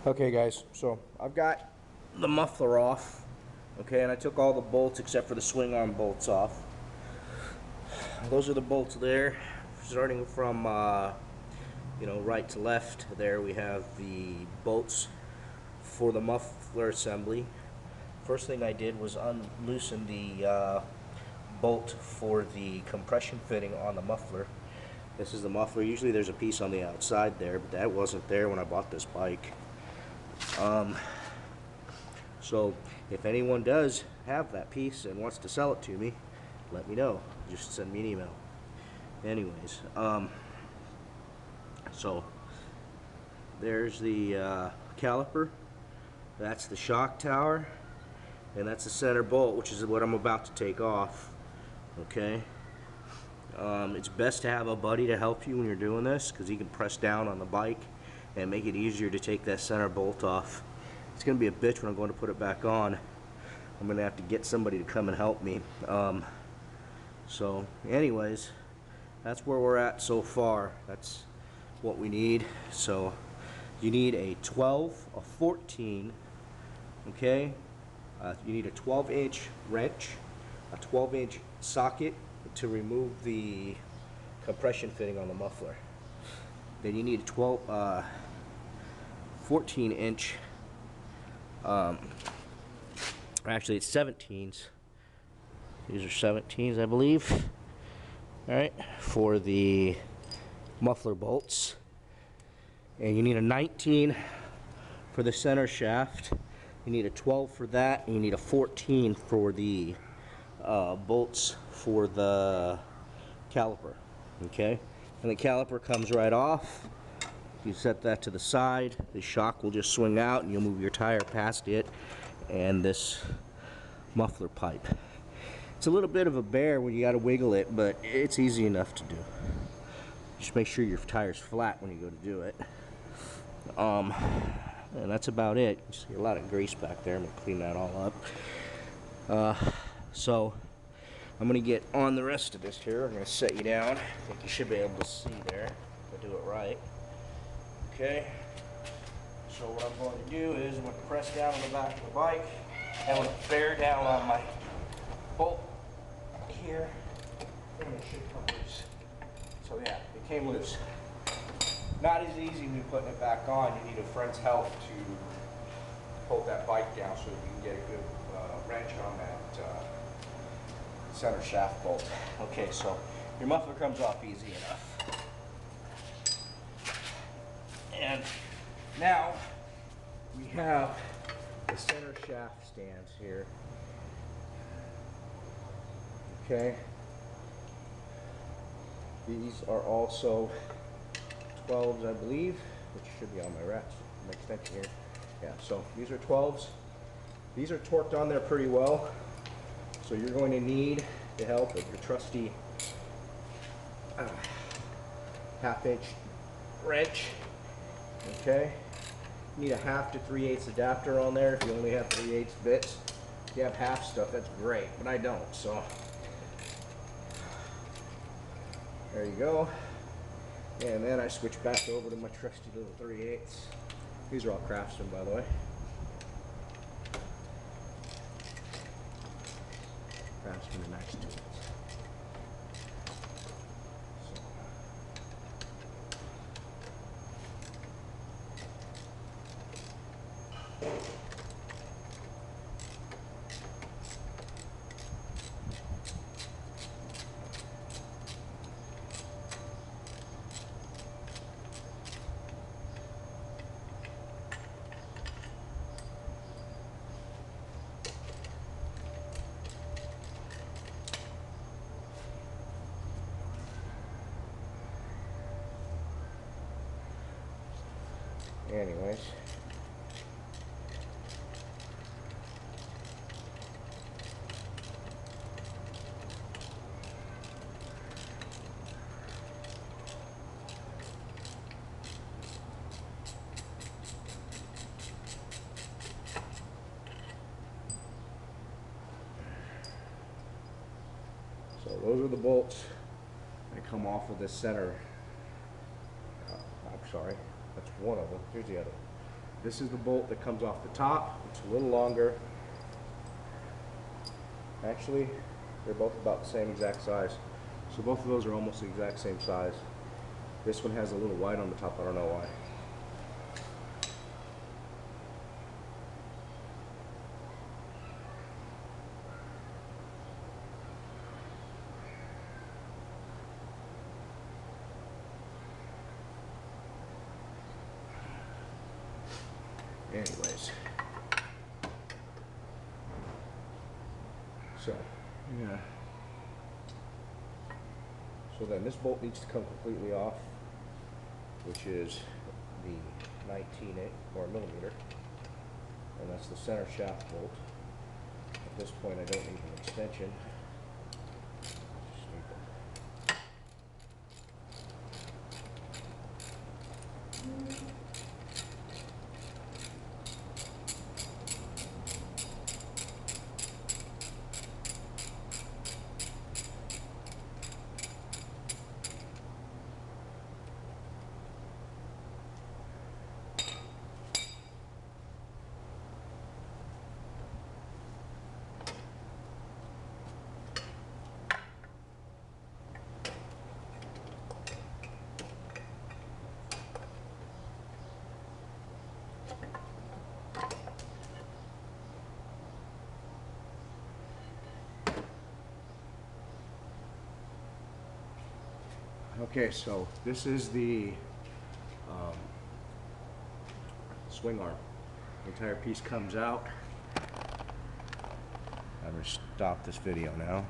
Okay guys, so I've got the muffler off, okay, and I took all the bolts except for the swing arm bolts off. Those are the bolts there, starting from right to left. There we have the bolts for the muffler assembly. First thing I did was unloosen the bolt for the compression fitting on the muffler. This is the muffler. Usually there's a piece on the outside there, but that wasn't there when I bought this bike. So if anyone does have that piece and wants to sell it to me, let me know. Just send me an email. Anyways, so there's the caliper, that's the shock tower, and that's the center bolt, which is what I'm about to take off. Okay, it's best to have a buddy to help you when you're doing this, because he can press down on the bike and make it easier to take that center bolt off. It's gonna be a bitch when I'm going to put it back on. I'm gonna have to get somebody to come and help me. So anyways, that's where we're at so far. That's what we need. So you need a 12, a 14, okay? You need a 12-inch wrench, a 12-inch socket to remove the compression fitting on the muffler. Then you need a 14-inch, actually it's 17s. These are 17s, I believe. Alright, for the muffler bolts. And you need a 19 for the center shaft. You need a 12 for that, and you need a 14 for the bolts for the caliper. Okay, and the caliper comes right off. You set that to the side, the shock will just swing out and you'll move your tire past it and this muffler pipe. It's a little bit of a bear when you got to wiggle it, but it's easy enough to do. Just make sure your tire's flat when you go to do it. And that's about it. You see a lot of grease back there. I'm going to clean that all up. So I'm going to get on the rest of this here. I'm going to set you down. I think you should be able to see there if I do it right. Okay. So what I'm going to do is I'm going to press down on the back of the bike. And I'm going to bear down on my bolt here, and it should come loose. So yeah, it came loose. Not as easy when putting it back on. You need a friend's help to hold that bike down so that you can get a good wrench on that center shaft bolt. Okay, so your muffler comes off easy enough. And now we have the center shaft stands here. Okay, these are also 12s, I believe, which should be on my extension here. Yeah, so these are 12s. These are torqued on there pretty well, so you're going to need the help of your trusty half-inch wrench. Okay, you need a 1/2 to 3/8 adapter on there if you only have 3/8 bits. If you have half stuff, that's great, but I don't, so there you go. And then I switch back over to my trusty little 3/8. These are all Craftsman, by the way. Craftsman Max Tools. Anyways, so those are the bolts that come off of this center. I'm sorry, that's one of them. Here's the other. This is the bolt that comes off the top. It's a little longer. Actually, they're both about the same exact size. So both of those are almost the exact same size. This one has a little white on the top, I don't know why. Anyways, so yeah. So then this bolt needs to come completely off, which is the 19mm, and that's the center shaft bolt. At this point, I don't need an extension. Just need Okay, so this is the swing arm. The entire piece comes out. I'm going to stop this video now.